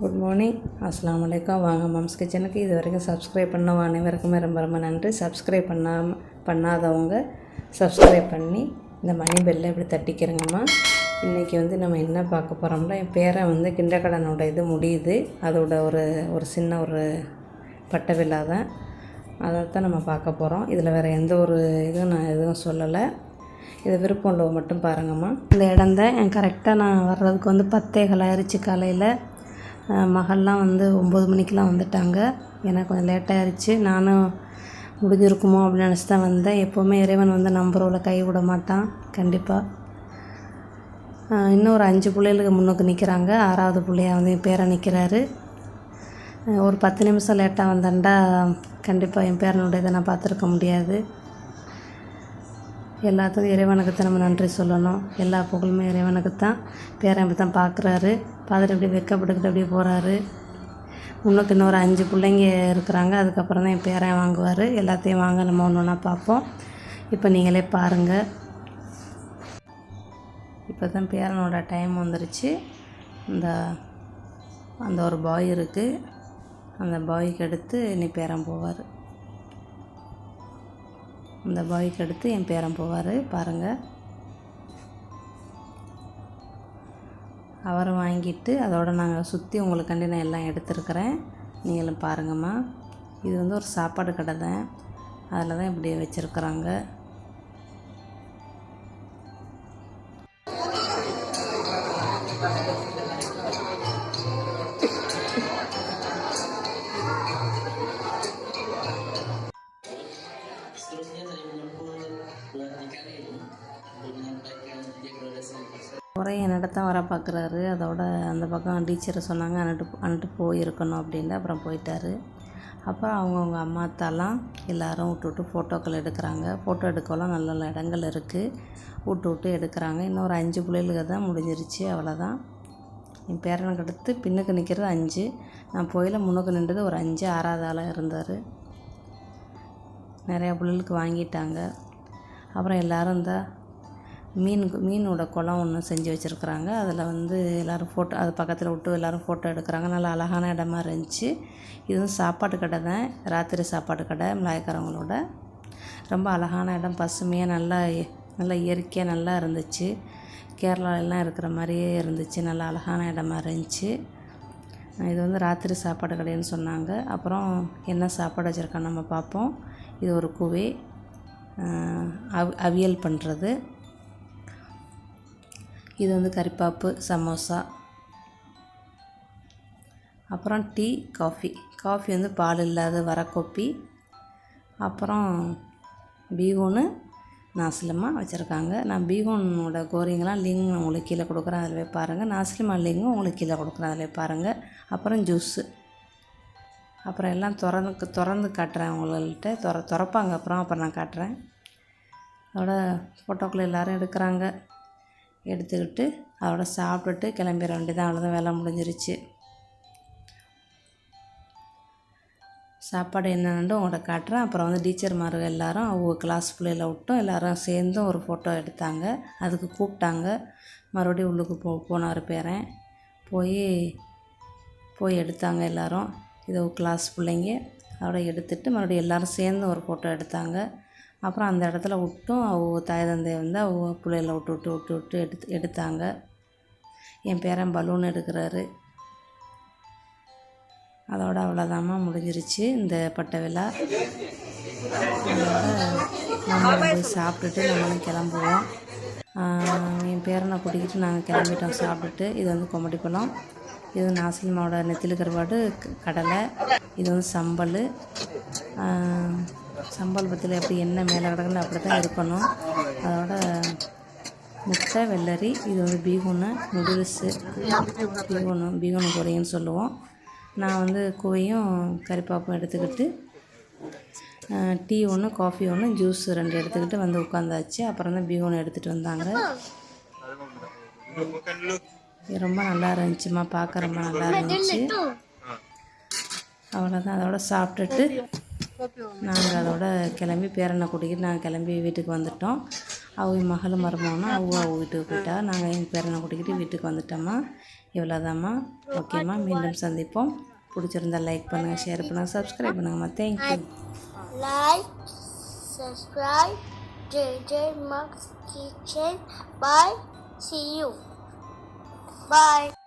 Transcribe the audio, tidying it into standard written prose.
Good morning, அஸ்ஸலாமு அலைக்கும். வாங்க மம்ஸ் கிச்சனுக்கு. இது வரைக்கும் சப்ஸ்கிரைப் பண்ண அனைவருக்குமே ரொம்ப ரொம்ப நன்றி. சப்ஸ்கிரைப் பண்ணாதவங்க சப்ஸ்கிரைப் பண்ணி இந்த மணி பெல்லை இப்படி தட்டிக்கிறங்கம்மா. இன்றைக்கி நம்ம என்ன பார்க்க போகிறோம்னா, என் பேரன் கிண்டர்கார்ட்டனோட இது முடியுது. அதோட ஒரு சின்ன ஒரு பட்ட விழா தான். அதைத்தான் நம்ம பார்க்க போகிறோம். இதில் வேறு எந்த ஒரு இதுவும் நான் எதுவும் சொல்லலை. இது விருப்பம் உள்ளவங்க மட்டும் பாருங்கம்மா. இந்த இடம் தான் கரெக்டாக நான் வர்றதுக்கு 10:15 ஆயிடுச்சு காலையில். மகள்லாம் 9 மணிக்கெலாம் வந்துட்டாங்க. எனக்கு கொஞ்சம் லேட்டாகிடுச்சு. நானும் முடிஞ்சிருக்குமோ அப்படின்னு நினச்சி தான் வந்தேன். எப்போவுமே இறைவன் நம்புறவளை கை விட மாட்டான் கண்டிப்பாக. இன்னும் ஒரு 5 பிள்ளைகளுக்கு முன்னுக்கு நிற்கிறாங்க. 6வது பிள்ளையாக என் பேரன் நிற்கிறாரு. ஒரு 10 நிமிஷம் லேட்டாக வந்தேன்டா கண்டிப்பாக என் பேரனுடைய இதை நான் பார்த்துருக்க முடியாது. எல்லாத்துக்கும் இறைவனுக்கு தான் நம்ம நன்றி சொல்லணும். எல்லா புகழுமே இறைவனுக்கு தான். பேரன் இப்படி தான் பார்க்குறாரு. பார்த்துட்டு அப்படியே வெக்கப்பட்டுக்கிட்டு அப்படியே போகிறாரு. முன்னுக்கு இன்னொரு 5 பிள்ளைங்க இருக்கிறாங்க. அதுக்கப்புறம் தான் என் பேரன் வாங்குவார். எல்லாத்தையும் வாங்க நம்ம ஒன்று ஒன்றா பார்ப்போம். இப்போ நீங்களே பாருங்கள். இப்போ தான் பேரனோட டைம் வந்துருச்சு. அந்த ஒரு பாய் இருக்குது. அந்த பாய்க்கு அடுத்து இனி பேரன் போவார். அந்த பாய்க்கு அடுத்து என் பேரன் போவார். பாருங்கள், அவரை வாங்கிட்டு அதோடு நாங்கள் சுற்றி உங்களுக்காண்டி நான் எல்லாம் எடுத்துருக்கிறேன். நீங்களும் பாருங்கம்மா. இது ஒரு சாப்பாடு கடை தான். அதில் தான் இப்படி வச்சுருக்குறாங்க. ஒரே என்னிட்ட தான் வர பார்க்குறாரு. அதோட அந்த பக்கம் டீச்சரை சொன்னாங்க அன்ட்டு போயிருக்கணும் அப்படின்ட்டு. அப்புறம் போயிட்டார். அப்புறம் அவங்கவுங்க அம்மா அத்தாலாம் எல்லோரும் விட்டு ஃபோட்டோக்கள் எடுக்கிறாங்க. ஃபோட்டோ எடுக்கலாம் நல்ல நல்ல இடங்கள் இருக்குது. விட்டு எடுக்கிறாங்க. இன்னும் ஒரு 5 பிள்ளைகளுக்கு தான் முடிஞ்சிருச்சு. அவ்வளோதான். என் பேரனுக்கு அடுத்து பின்னுக்கு நிற்கிறது 5. நான் போயில் முன்னுக்கு நின்றது ஒரு 5. 6வது ஆளாக இருந்தார். நிறையா பிள்ளைகளுக்கு வாங்கிட்டாங்க. அப்புறம் எல்லோரும் இந்த மீனோட குளம் ஒன்று செஞ்சு வச்சுருக்குறாங்க. அதில் எல்லோரும் ஃபோட்டோ அது பக்கத்தில் விட்டு எல்லோரும் ஃபோட்டோ எடுக்கிறாங்க. நல்லா அழகான இடமா இருந்துச்சு. இது சாப்பாட்டு கடை தான். ராத்திரி சாப்பாடு கடை மலாய்க்காரங்களோட. ரொம்ப அழகான இடம். பசுமையாக நல்லா இயற்கையாக நல்லா இருந்துச்சு. கேரளாலெலாம் இருக்கிற மாதிரியே இருந்துச்சு. நல்லா அழகான இடமா இருந்துச்சு. இது ராத்திரி சாப்பாடு கடைன்னு சொன்னாங்க. அப்புறம் என்ன சாப்பாடு வச்சுருக்கான்னு நம்ம பார்ப்போம். இது ஒரு குவே அவியல் பண்ணுறது. இது கறிப்பாப்பு, சமோசா. அப்புறம் டீ, காஃபி பால் இல்லாத வர கோப்பி. அப்புறம் பீகோனு நாசிலமா வச்சுருக்காங்க. நான் பீகோனோட கோரிங்கெலாம் லிங்க் உங்களுக்கு கீழே கொடுக்குறேன், அதில் போய் பாருங்கள். நாசிலமா லிங்கும் உங்களுக்கு கீழே கொடுக்குறேன், அதில் போய் பாருங்கள். அப்புறம் ஜூஸு. அப்புறம் எல்லாம் திறந்து காட்டுறேன் உங்கள்கிட்ட. திறப்பாங்க. அப்புறம் நான் காட்டுறேன். அதோட ஃபோட்டோக்கள் எல்லோரும் எடுக்கிறாங்க. எடுத்துக்கிட்டு அதோட சாப்பிட்டுட்டு கிளம்பிட வேண்டியதான். அவ்வளோதான், வேலை முடிஞ்சிருச்சு. சாப்பாடு என்னென்னு உங்கள்கிட்ட காட்டுறேன். அப்புறம் டீச்சர்மார்கள் எல்லோரும் அவங்க கிளாஸ் பிள்ளைகளை விட்டும் எல்லோரும் சேர்ந்தும் ஒரு ஃபோட்டோ எடுத்தாங்க. அதுக்கு கூப்பிட்டாங்க. மறுபடியும் உள்ளுக்கு போனார் பேரன். போய் எடுத்தாங்க எல்லோரும். இது கிளாஸ் பிள்ளைங்க. அதோட எடுத்துகிட்டு மறுபடியும் எல்லோரும் சேர்ந்து ஒரு ஃபோட்டோ எடுத்தாங்க. அப்புறம் அந்த இடத்துல விட்டும் அவங்க தாய் தந்தை அவங்க பிள்ளைகளை விட்டு எடுத்தாங்க. என் பேரன் பலூன் எடுக்கிறாரு. அதோட அவ்வளோதாம்மா, முடிஞ்சிருச்சு இந்த பட்ட விழா. அதோட நம்ம போய் சாப்பிட்டுட்டு நம்மளும் கிளம்புவோம். என் பேரனை கூட்டிக்கிட்டு நாங்கள் கிளம்பிட்டோம் சாப்பிட்டுட்டு. இது கொமட்டிப்பழம். இது நாசிலிமாவோட நெத்திலி கருவாடு, கடலை. இது சம்பல். சம்பல் பற்றியில் எப்படி என்ன மேலே கிடக்குன்னு அப்படி தான் இருக்கணும். அதோட முட்டை, வெள்ளரி. இது பீகோனு நூடுல்ஸு. பீகோனு பொரின்னு சொல்லுவோம். நான் குவையும் கறிப்பாப்பும் எடுத்துக்கிட்டு டீ 1, காஃபி 1, ஜூஸ் 2 எடுத்துக்கிட்டு உட்காந்தாச்சு. அப்புறம் தான் பீகோனு எடுத்துகிட்டு வந்தாங்க. ரொம்ப நல்லா இருந்துச்சுமா, பார்க்க ரொம்ப நல்லா இருந்துச்சு. அவ்வளோதான். அதோட சாப்பிட்டுட்டு நாங்கள் அதோட கிளம்பி பேரனை கூட்டிக்கிட்டு நாங்கள் கிளம்பி வீட்டுக்கு வந்துட்டோம். அவங்க மகளும் மருமகனும் அவங்க வீட்டுக்கு போயிட்டா. நாங்கள் எங்கள் பேரனை கூட்டிக்கிட்டு வீட்டுக்கு வந்துட்டோம்மா. இவ்வளோதாம்மா. ஓகேம்மா, மீண்டும் சந்திப்போம். பிடிச்சிருந்தா லைக் பண்ணுங்கள், ஷேர் பண்ணுங்கள், சப்ஸ்கிரைப் பண்ணுங்கம்மா. Thank you. Like, subscribe, JJ Max Kitchen. Bye. See you. Bye.